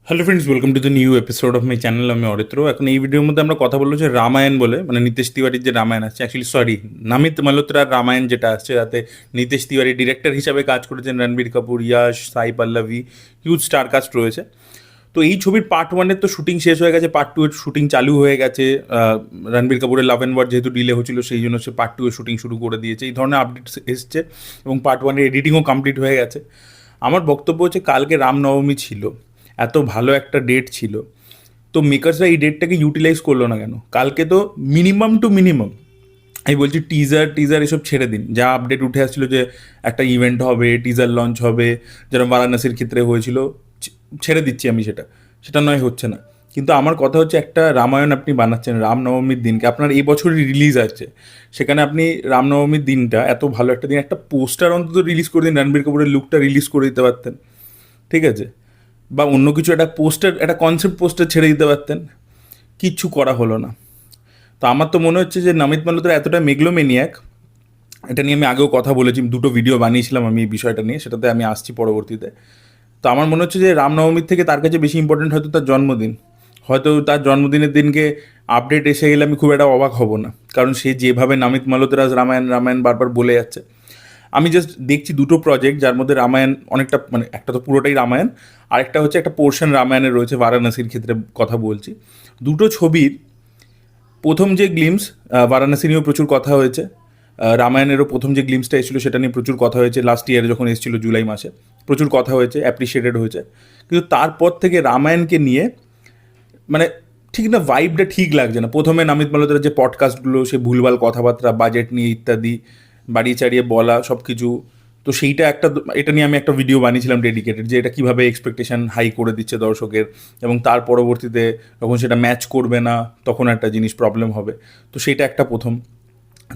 Hello friends, welcome to the new episode of my channel. আমি অরিত্র। এখন এই ভিডিওর মধ্যে আমরা কথা বলবো যে রামায়ণ বলে, মানে নিতেশ তিওয়ারির যে রামায়ণ আছে, অ্যাকচুয়ালি সরি, নামিত মালহোত্রার রামায়ণ যেটা আসছে, যাতে নিতেশ তিওয়ারি ডিরেক্টর হিসাবে কাজ করেছেন, Ranbir Kapoor, Yash, Sai Pallavi, huge star caste রয়েছে। তো এই ছবির পার্ট ওয়ানের তো শুটিং শেষ হয়ে গেছে, পার্ট টু এর শুটিং চালু হয়ে গেছে। রণবীর কাপুরের লাভ অ্যান্ড ওয়ার যেহেতু ডিলে হচ্ছিল, সেই জন্য সে পার্ট টু এর শুটিং শুরু করে দিয়েছে। এই ধরনের আপডেটস এসছে এবং পার্ট ওয়ানের এডিটিংও কমপ্লিট হয়ে গেছে। আমার বক্তব্য হচ্ছে, কালকে রামনবমী ছিল, এত ভালো একটা ডেট ছিল, তো মেকার্সরা এই ডেটটাকে ইউটিলাইজ করলো না কেন? কালকে তো মিনিমাম টু মিনিমাম, আমি বলছি টিজার টিজার এসব ছেড়ে দিন। যা আপডেট উঠে আসছিল যে একটা ইভেন্ট হবে, টিজার লঞ্চ হবে, যেরকম বারাণসীর ক্ষেত্রে হয়েছিল, ছেড়ে দিচ্ছি আমি সেটা, সেটা নয় হচ্ছে না। কিন্তু আমার কথা হচ্ছে, একটা রামায়ণ আপনি বানাচ্ছেন রামনবমীর দিনকে, আপনার এই বছরই রিলিজ আছে, সেখানে আপনি রামনবমীর দিনটা, এত ভালো একটা দিন, একটা পোস্টার অন্তত রিলিজ করে দিন, রণবীর কাপুরের লুকটা রিলিজ করে দিতে পারতেন, ঠিক আছে? বা অন্য কিছু একটা পোস্টার, একটা কনসেপ্ট পোস্টার ছেড়ে দিতে পারতেন। কিচ্ছু করা হলো না। তো আমার তো মনে হচ্ছে যে নামিত মালহোত্রা এতটা মেগলোমেনিয়াক, এটা নিয়ে আমি আগেও কথা বলেছি, দুটো ভিডিও বানিয়েছিলাম আমি এই বিষয়টা নিয়ে, সেটাতে আমি আসছি পরবর্তীতে। তো আমার মনে হচ্ছে যে রামনবমীর থেকে তার কাছে বেশি ইম্পর্টেন্ট হয়তো তার জন্মদিন। হয়তো তার জন্মদিনের দিনকে আপডেট এসে গেলে আমি খুব একটা অবাক হব না, কারণ সে যেভাবে নামিত মালহোত্রা রামায়ণ রামায়ণ বারবার বলে যাচ্ছে। আমি জাস্ট দেখছি দুটো প্রজেক্ট, যার মধ্যে রামায়ণ অনেকটা, মানে একটা তো পুরোটাই রামায়ণ, আরেকটা হচ্ছে একটা পোর্শন রামায়ণের রয়েছে, বারাণসীর ক্ষেত্রে কথা বলছি। দুটো ছবির প্রথম যে গ্লিমস, বারাণসী নিয়েও প্রচুর কথা হয়েছে, রামায়ণেরও প্রথম যে গ্লিমসটা এসেছিলো সেটা নিয়ে প্রচুর কথা হয়েছে, লাস্ট ইয়ারে যখন এসেছিলো জুলাই মাসে, প্রচুর কথা হয়েছে, অ্যাপ্রিসিয়েটেড হয়েছে। কিন্তু তারপর থেকে রামায়ণকে নিয়ে, মানে ঠিক না, ভাইবটা ঠিক লাগছে না। প্রথমে নামিত মালহোত্রার যে পডকাস্টগুলো, সে ভুলভাল কথাবার্তা বাজেট নিয়ে ইত্যাদি বাড়িয়ে চাড়িয়ে বলা সব কিছু, তো সেইটা একটা, এটা নিয়ে আমি একটা ভিডিও বানিয়েছিলাম ডেডিকেটেড, যে এটা কীভাবে এক্সপেকটেশন হাই করে দিচ্ছে দর্শকের, এবং তার পরবর্তীতে যখন সেটা ম্যাচ করবে না, তখন একটা জিনিস প্রবলেম হবে। তো সেটা একটা প্রথম।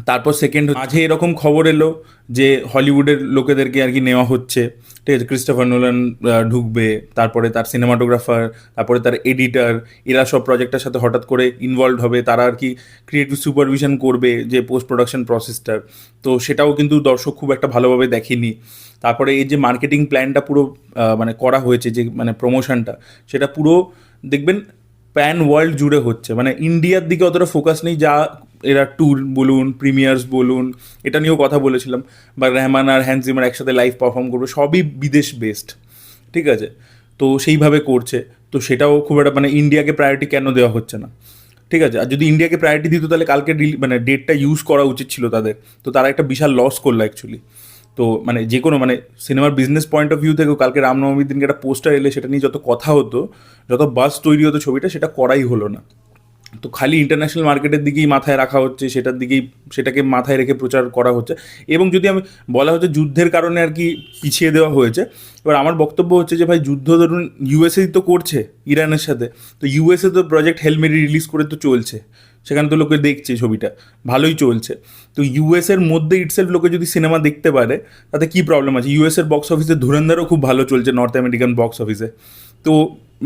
তারপর সেকেন্ড, মাঝে এরকম খবর এলো যে হলিউডের লোকেদেরকে আর কি নেওয়া হচ্ছে, ঠিক আছে, ক্রিস্টোফার নোলান ঢুকবে, তারপরে তার সিনেমাটোগ্রাফার, তারপরে তার এডিটার, এরা সব প্রজেক্টের সাথে হঠাৎ করে ইনভলভ হবে, তারা আর কি ক্রিয়েটিভ সুপারভিশন করবে যে পোস্ট প্রোডাকশন প্রসেসটার। তো সেটাও কিন্তু দর্শক খুব একটা ভালোভাবে দেখেনি। তারপরে এই যে মার্কেটিং প্ল্যানটা পুরো মানে করা হয়েছে, যে মানে প্রমোশনটা, সেটা পুরো দেখবেন প্যান ওয়ার্ল্ড জুড়ে হচ্ছে, মানে ইন্ডিয়ার দিকে অতটা ফোকাস নেই, যা এরা ট্যুর বলুন, প্রিমিয়ার্স বলুন, এটা নিয়েও কথা বলেছিলাম, বা রেহমান আর হ্যান্স জিমার একসাথে লাইভ পারফর্ম করবে, সবই বিদেশ বেসড, ঠিক আছে? তো সেইভাবে করছে। তো সেটাও খুব একটা, মানে ইন্ডিয়াকে প্রায়োরিটি কেন দেওয়া হচ্ছে না, ঠিক আছে? আর যদি ইন্ডিয়াকে প্রায়োরিটি দিত, তাহলে কালকে মানে ডেটটা ইউজ করা উচিত ছিল তাদের। তো তারা একটা বিশাল লস করলো অ্যাকচুয়ালি। তো মানে যে কোনো, মানে সিনেমার বিজনেস পয়েন্ট অফ ভিউ থেকেও কালকে রামনবমীর দিনকে একটা পোস্টার এলে, সেটা নিয়ে যত কথা হতো, যত বাস তৈরি হতো ছবিটা, সেটা করাই হলো না। তো খালি ইন্টারন্যাশনাল মার্কেটের দিকেই মাথায় রাখা হচ্ছে, সেটার দিকেই, সেটাকে মাথায় রেখে প্রচার করা হচ্ছে। এবং যদি আমি বলা হচ্ছে যুদ্ধের কারণে আর কি পিছিয়ে দেওয়া হয়েছে, এবার আমার বক্তব্য হচ্ছে যে ভাই, যুদ্ধ ধরুন ইউএসএ তো করছে ইরানের সাথে, তো ইউএসএ তো প্রজেক্ট হেলমেরি রিলিজ করে তো চলছে, সেখানে তো লোকে দেখছে, ছবিটা ভালোই চলছে। তো ইউএসের মধ্যে ইটসেলফ লোকে যদি সিনেমা দেখতে পারে, তাতে কী প্রবলেম আছে? ইউএসের বক্স অফিসে ধুরন্ধরও খুব ভালো চলছে, নর্থ আমেরিকান বক্স অফিসে। তো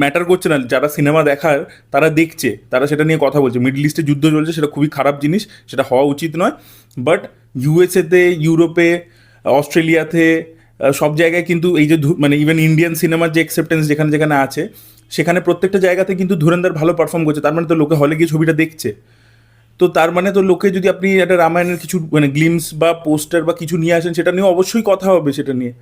ম্যাটার করছে না, যারা সিনেমা দেখার তারা দেখছে, তারা সেটা নিয়ে কথা বলছে। মিডল ইস্টে যুদ্ধ চলছে, সেটা খুবই খারাপ জিনিস, সেটা হওয়া উচিত নয়। বাট ইউএসএতে, ইউরোপে, অস্ট্রেলিয়াতে, সব জায়গায় কিন্তু এই যে মানে ইভেন ইন্ডিয়ান সিনেমার যে অ্যাকসেপ্টেন্স যেখানে যেখানে আছে, সেখানে প্রত্যেকটা জায়গাতে কিন্তু ধুরন্ধর ভালো পারফর্ম করছে। তার মানে তো লোকে হলে গিয়ে ছবিটা দেখছে। তো তার মানে তো লোকে, যদি আপনি একটা রামায়ণের কিছু মানে গ্লিমস বা পোস্টার বা কিছু নিয়ে আসেন, সেটা নিয়ে অবশ্যই কথা হবে সেটা নিয়ে।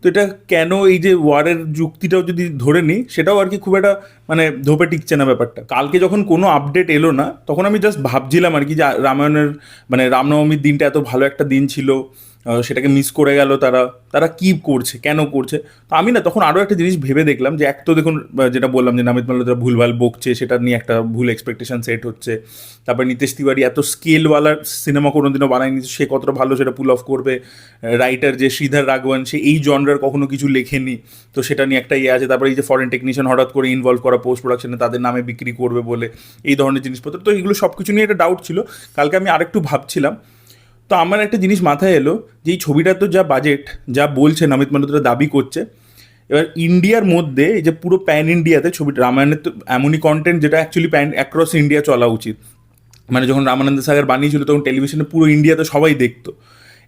তো এটা কেন, এই যে ওয়ারের যুক্তিটাও যদি ধরে নিই, সেটাও আর কি খুব একটা মানে ধোপে টিকছে না ব্যাপারটা। কালকে যখন কোনো আপডেট এলো না, তখন আমি জাস্ট ভাবছিলাম আর কি, যে রামায়ণের মানে রামনবমীর দিনটা এত ভালো একটা দিন ছিল, সেটাকে মিস করে গেল তারা, তারা কী করছে, কেন করছে? তো আমি না তখন আরও একটা জিনিস ভেবে দেখলাম, যে এক তো দেখুন, যেটা বললাম যে নামিত মালহোত্রা ভুলভাল বকছে, সেটা নিয়ে একটা ভুল এক্সপেকটেশন সেট হচ্ছে। তারপর নিতেশ তিওয়ারি এত স্কেলওয়ালা সিনেমা কোনোদিনও বানায়নি, সে কতটা ভালো সেটা পুল অফ করবে। রাইটার যে শ্রীধর রাঘবন, সে এই জনরার কখনো কিছু লেখেনি, তো সেটা নিয়ে একটা ইয়ে আছে। তারপরে এই যে ফরেন টেকনিশিয়ান হঠাৎ করে ইনভলভ করা পোস্ট প্রোডাকশনে, তাদের নামে বিক্রি করবে বলে, এই ধরনের জিনিসপত্র, তো এগুলো সব কিছু নিয়ে একটা ডাউট ছিল। কালকে আমি আরেকটু ভাবছিলাম, তো আমার একটা জিনিস মাথায় এলো, যে এই ছবিটার তো যা বাজেট, যা বলছে নামিত মালহোত্রা দাবি করছে, এবার ইন্ডিয়ার মধ্যে এই যে পুরো প্যান ইন্ডিয়াতে ছবিটা, রামায়ণের তো এমনই কন্টেন্ট যেটা অ্যাকচুয়ালি প্যান অ্যাক্রস ইন্ডিয়া চলা উচিত। মানে যখন রামানন্দ সাগর বানিয়েছিল, তখন টেলিভিশনে পুরো ইন্ডিয়াতে সবাই দেখতো।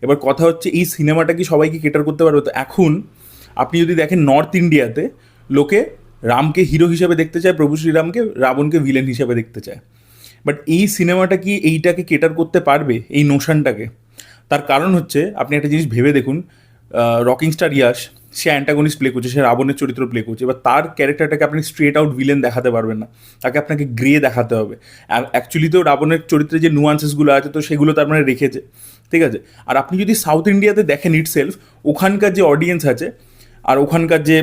এবার কথা হচ্ছে, এই সিনেমাটা কি সবাইকে কেটার করতে পারবে? তো এখন আপনি যদি দেখেন নর্থ ইন্ডিয়াতে লোকে রামকে হিরো হিসেবে দেখতে চায়, প্রভু শ্রীরামকে রাবণকে ভিলেন হিসেবে দেখতে চায়। বাট এই সিনেমাটা কি এইটাকে কেটার করতে পারবে, এই নোশনটাকে? তার কারণ হচ্ছে আপনি একটা জিনিস ভেবে দেখুন, রকিং স্টার ইয়াশ সে অ্যান্টাগনিস্ট প্লে করছে, সে রাবণের চরিত্র প্লে করছে, এবার তার ক্যারেক্টারটাকে আপনি স্ট্রেট আউট ভিলেন দেখাতে পারবেন না, তাকে আপনাকে গ্রে দেখাতে হবে। আর অ্যাকচুয়ালি তো রাবণের চরিত্রে যে নুয়ান্সেসগুলো আছে তো সেগুলো তার মানে রেখেছে, ঠিক আছে। আর আপনি যদি সাউথ ইন্ডিয়াতে দেখেন ইটসেলফ, ওখানকার যে অডিয়েন্স আছে আর ওখানকার যে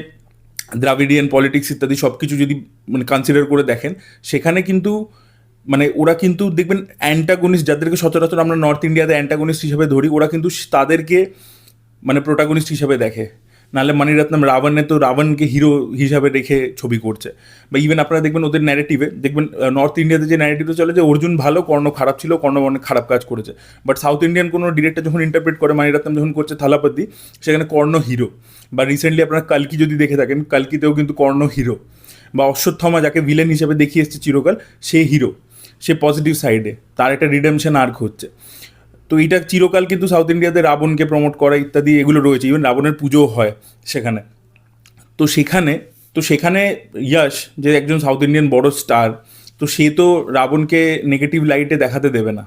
দ্রাবিডিয়ান পলিটিক্স ইত্যাদি সব কিছু যদি মানে কনসিডার করে দেখেন, সেখানে কিন্তু মানে ওরা কিন্তু দেখবেন অ্যান্টাগনিস্ট, যাদেরকে সচরাচর আমরা নর্থ ইন্ডিয়াতে অ্যান্টাগনিস্ট হিসেবে ধরি, ওরা কিন্তু তাদেরকে মানে প্রোটাগনিস্ট হিসেবে দেখে। নাহলে মণিরত্নম রাবণে তো রাবণকে হিরো হিসাবে রেখে ছবি করছে। বা ইভেন আপনারা দেখবেন ওদের ন্যারেটিভে দেখবেন নর্থ ইন্ডিয়াতে যে ন্যারেটিভটা চলে যে অর্জুন ভালো, কর্ণ খারাপ ছিল, কর্ণ অনেক খারাপ কাজ করেছে। বাট সাউথ ইন্ডিয়ান কোনো ডিরেক্টর যখন ইন্টারপ্রেট করে, মণিরত্নম যখন করছে থালাপতি, সেখানে কর্ণ হিরো। বা রিসেন্টলি আপনারা কালকি যদি দেখে থাকেন, কালকিতেও কিন্তু কর্ণ হিরো। বা অশ্বত্থমা যাকে ভিলেন হিসেবে দেখিয়ে এসছে চিরকাল, সে হিরো, সে পজিটিভ সাইডে, তার একটা রিডেমশন আর্ক হচ্ছে। তো এইটা চিরকাল কিন্তু সাউথ ইন্ডিয়াতে রাবণকে প্রমোট করা ইত্যাদি এগুলো রয়েছে, ইভেন রাবণের পুজোও হয় সেখানে। তো সেখানে তো সেখানে ইয়াশ যে একজন সাউথ ইন্ডিয়ান বড় স্টার, তো সে তো রাবণকে নেগেটিভ লাইটে দেখাতে দেবে না,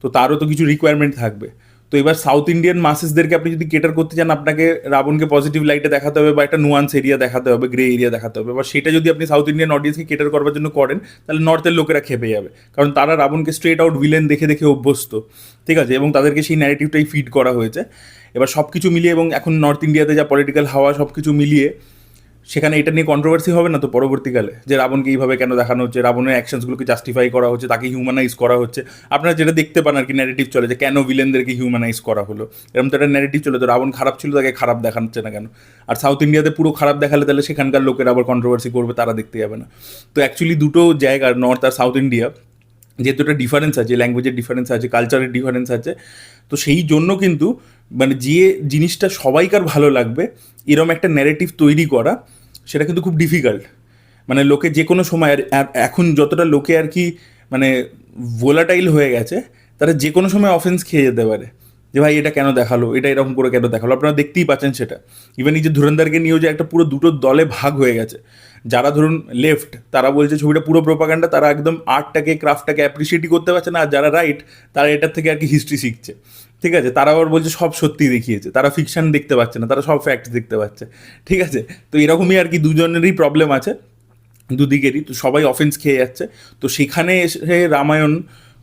তো তারও তো কিছু রিকোয়ারমেন্ট থাকবে। তো এবার সাউথ ইন্ডিয়ান মাসেসদেরকে আপনি যদি কেটার করতে চান, আপনাকে রাবণকে পজিটিভ লাইটে দেখাতে হবে বা একটা নুয়ান্স এরিয়া দেখাতে হবে, গ্রে এরিয়া দেখাতে হবে। এবার সেটা যদি আপনি সাউথ ইন্ডিয়ান অডিয়েন্সকে কেটার করবার জন্য করেন, তাহলে নর্থের লোকেরা খেপে যাবে, কারণ তারা রাবণকে স্ট্রেট আউট ভিলেন দেখে দেখে অভ্যস্ত, ঠিক আছে, এবং তাদেরকে সেই ন্যারেটিভটাই ফিড করা হয়েছে। এবার সব কিছু মিলিয়ে এবং এখন নর্থ ইন্ডিয়াতে যা পলিটিক্যাল হাওয়া, সব কিছু মিলিয়ে সেখানে এটা নিয়ে কন্ট্রোভার্সি হবে না তো পরবর্তীকালে, যে রাবণকে এইভাবে কেন দেখানো হচ্ছে, রাবণের অ্যাকশনসগুলোকে জাস্টিফাই করা হচ্ছে, তাকে হিউম্যানাইজ করা হচ্ছে। আপনারা যেটা দেখতে পান আর কি, ন্যারেটিভ চলে যে কেন ভিলেনদেরকে হিউম্যানাইজ করা হলো, এরকম তো একটা ন্যারেটিভ চলে, তো রাবণ খারাপ ছিল তাকে খারাপ দেখাচ্ছে না কেন? আর সাউথ ইন্ডিয়াতে পুরো খারাপ দেখালে তাহলে সেখানকার লোকেরা আবার কন্ট্রোভার্সি করবে, তারা দেখতে যাবে না। তো অ্যাকচুয়ালি দুটো জায়গার, নর্থ আর সাউথ ইন্ডিয়া, যেহেতু একটা ডিফারেন্স আছে, ল্যাঙ্গুয়েজের ডিফারেন্স আছে, কালচারের ডিফারেন্স আছে, তো সেই জন্য কিন্তু মানে যে জিনিসটা সবাইকার ভালো লাগবে এরম একটা ন্যারেটিভ তৈরি করা, সেটা কিন্তু খুব ডিফিকাল্ট। মানে লোকে যে কোনো সময় আর এখন যতটা লোকে আর কি মানে ভোলাটাইল হয়ে গেছে, তারা যে কোনো সময় অফেন্স খেয়ে যেতে পারে, যে ভাই এটা কেন দেখালো, এটা এরকম করে কেন দেখালো। আপনারা দেখতেই পাচ্ছেন সেটা। ইভেন এই যে ধুরন্ধরকে নিয়েও যে একটা পুরো দুটো দলে ভাগ হয়ে গেছে, যারা ধরুন লেফট তারা বলছে ছবিটা পুরো প্রোপাগান্ডা, তারা একদম আর্টটাকে ক্রাফটটাকে অ্যাপ্রিসিয়েটই করতে পারছে না। আর যারা রাইট তারা এটার থেকে আর কি হিস্ট্রি শিখছে, ঠিক আছে, তারা আবার বলছে সব সত্যি দেখিয়েছে, তারা ফিকশন দেখতে পাচ্ছে না, তারা সব ফ্যাক্ট দেখতে পাচ্ছে, ঠিক আছে। তো এরকমই আর কি দুজনেরই প্রবলেম আছে, দুদিকেরই। তো সবাই অফেন্স খেয়ে যাচ্ছে। তো সেখানে এসে রামায়ণ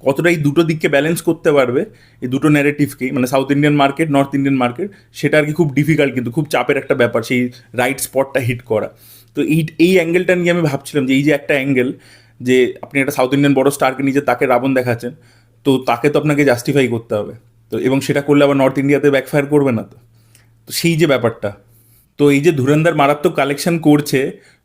কতটা এই দুটো দিককে ব্যালেন্স করতে পারবে, এই দুটো ন্যারেটিভকেই, মানে south Indian market, north Indian market, সেটা আর কি খুব ডিফিকাল্ট, কিন্তু খুব চাপের একটা ব্যাপার সেই রাইট স্পটটা হিট করা। তো এই অ্যাঙ্গেলটা নিয়ে আমি ভাবছিলাম যে এই যে একটা অ্যাঙ্গেল, যে আপনি একটা সাউথ ইন্ডিয়ান বড় স্টারকে নিজে তাকে রাবণ দেখাচ্ছেন, তো তাকে তো আপনাকে জাস্টিফাই করতে হবে। তো এবং সেটা করলে আবার নর্থ ইন্ডিয়াতে ব্যাকফায়ার করবে না তো। তো সেই যে ব্যাপারটা, তো এই যে ধুরন্ধর মারাত্মক কালেকশন করছে,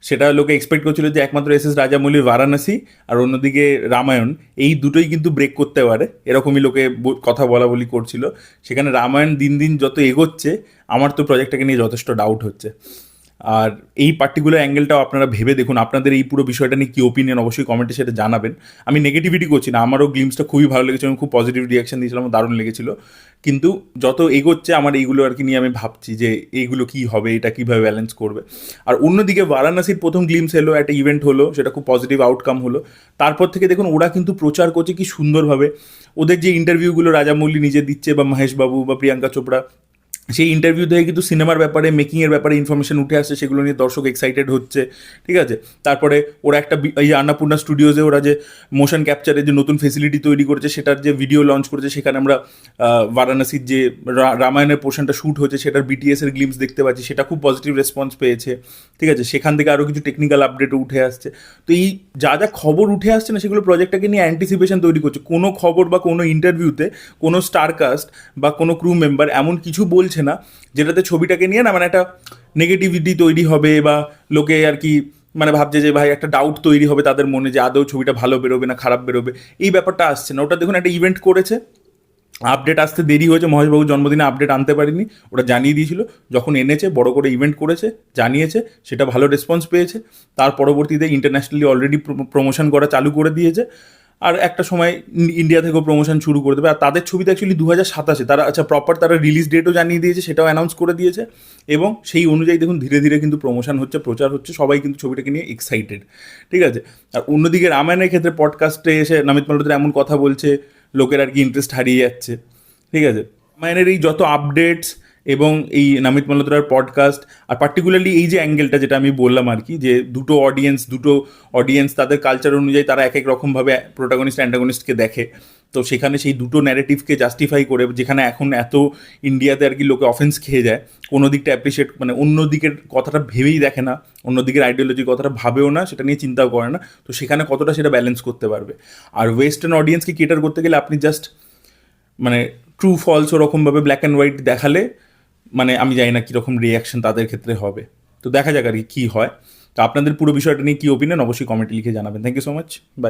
সেটা লোকে এক্সপেক্ট করছিল যে একমাত্র এস এস রাজামৌলির বারাণসী আর অন্যদিকে রামায়ণ, এই দুটোই কিন্তু ব্রেক করতে পারে, এরকমই লোকে কথা বলা বলি করছিল। সেখানে রামায়ণ দিন দিন যত এগোচ্ছে, আমার তো প্রজেক্টটাকে নিয়ে যথেষ্ট ডাউট হচ্ছে। আর এই পার্টিকুলার অ্যাঙ্গেলটাও আপনারা ভেবে দেখুন, আপনাদের এই পুরো বিষয়টা নিয়ে কী ওপিনিয়ন অবশ্যই কমেন্টে সেটা জানাবেন। আমি নেগেটিভিটি করছি না, আমারও গ্লিমসটা খুবই ভালো লেগেছে, আমি খুব পজিটিভ রিয়াকশন দিয়েছিলাম, আমার দারুণ লেগেছিল। কিন্তু যত এগোচ্ছে আমার এইগুলো আর কি নিয়ে আমি ভাবছি যে এইগুলো কী হবে, এটা কীভাবে ব্যালেন্স করবে। আর অন্যদিকে বারাণসীর প্রথম গ্লিমস এলো, একটা ইভেন্ট হলো, সেটা খুব পজিটিভ আউটকাম হলো। তারপর থেকে দেখুন ওরা কিন্তু প্রচার করছে কি সুন্দরভাবে, ওদের যে ইন্টারভিউগুলো রাজামৌলি নিজে দিচ্ছে বা মহেশবাবু বা প্রিয়াঙ্কা চোপড়া, সেই ইন্টারভিউ থেকে কিন্তু সিনেমার ব্যাপারে, মেকিংয়ের ব্যাপারে ইনফরমেশন উঠে আসছে, সেগুলো নিয়ে দর্শক এক্সাইটেড হচ্ছে, ঠিক আছে। তারপরে ওরা একটা এই আন্নাপূর্ণা স্টুডিওজে ওরা যে মোশন ক্যাপচারের যে নতুন ফেসিলিটি তৈরি করেছে, সেটার যে ভিডিও লঞ্চ করেছে, সেখানে আমরা বারাণসীর যে রামায়ণের পোর্শনটা শ্যুট হয়েছে সেটার বিটিএসের গ্লিমস দেখতে পাচ্ছি, সেটা খুব পজিটিভ রেসপন্স পেয়েছে, ঠিক আছে। সেখান থেকে আরও কিছু টেকনিক্যাল আপডেটও উঠে আসছে। তো এই যা যা খবর উঠে আসছে না, সেগুলো প্রজেক্টটাকে নিয়ে অ্যান্টিসিপেশন তৈরি করছে। কোনো খবর বা কোনো ইন্টারভিউতে কোনো স্টারকাস্ট বা কোনো ক্রু মেম্বার এমন কিছু বলছে না যেটাতে ছবিটাকে নিয়ে না মানে একটা নেগেটিভিটি তৈরি হবে, বা লোকে আর কি মানে ভাবছে যে ভাই একটা ডাউট তৈরি হবে তাদের মনে যে আদৌ ছবিটা ভালো বেরোবে না খারাপ বেরোবে, এই ব্যাপারটা আসছে না। ওটা দেখুন একটা ইভেন্ট করেছে, আপডেট আসতে দেরি হয়েছে, মহেশবাবুর জন্মদিনে আপডেট আনতে পারিনি, ওটা জানিয়ে দিয়েছিল, যখন এনেছে বড় করে ইভেন্ট করেছে, জানিয়েছে, সেটা ভালো রেসপন্স পেয়েছে। তার পরবর্তীতে ইন্টারন্যাশনালি অলরেডি প্রমোশন করা চালু করে দিয়েছে। আর একটা সময় ইন্ডিয়া থেকেও প্রমোশন শুরু করে দেবে। আর তাদের ছবিতে অ্যাকচুয়ালি 2027-এ তারা আচ্ছা প্রপার তারা রিলিজ ডেটও জানিয়ে দিয়েছে, সেটাও অ্যানাউন্স করে দিয়েছে, এবং সেই অনুযায়ী দেখুন ধীরে ধীরে কিন্তু প্রমোশন হচ্ছে, প্রচার হচ্ছে, সবাই কিন্তু ছবিটাকে নিয়ে এক্সাইটেড, ঠিক আছে। আর অন্যদিকে রামায়ণের ক্ষেত্রে পডকাস্টে এসে নামিত মালহোত্রা এমন কথা বলছে, লোকের আর কি ইন্টারেস্ট হারিয়ে যাচ্ছে, ঠিক আছে। রামায়ণের এই যত আপডেটস এবং এই নামিত মালহোত্রার পডকাস্ট, আর পার্টিকুলারলি এই যে অ্যাঙ্গেলটা যেটা আমি বললাম আর কি, যে দুটো অডিয়েন্স তাদের কালচার অনুযায়ী তারা এক এক রকমভাবে প্রোটাগনিস্ট অ্যান্টাগনিস্টকে দেখে, তো সেখানে সেই দুটো ন্যারেটিভকে জাস্টিফাই করে, যেখানে এখন এত ইন্ডিয়াতে আর কি লোকে অফেন্স খেয়ে যায়, কোনো দিকটা অ্যাপ্রিসিয়েট মানে অন্য দিকের কথাটা ভেবেই দেখে না, অন্য দিকের আইডিওলজির কথাটা ভাবেও না, সেটা নিয়ে চিন্তাও করে না, তো সেখানে কতটা সেটা ব্যালেন্স করতে পারবে। আর ওয়েস্টার্ন অডিয়েন্সকে কেটার করতে গেলে আপনি জাস্ট মানে ট্রু ফলস ওরকমভাবে ব্ল্যাক অ্যান্ড হোয়াইট দেখালে মানে আমি জানি না কীরকম রিয়াকশন তাদের ক্ষেত্রে হবে। তো দেখা যাক আর কি কী হয়। তো আপনাদের পুরো বিষয়টা নিয়ে কী ওপিনিয়ন অবশ্যই কমেন্টে লিখে জানাবেন। Thank you so much, by.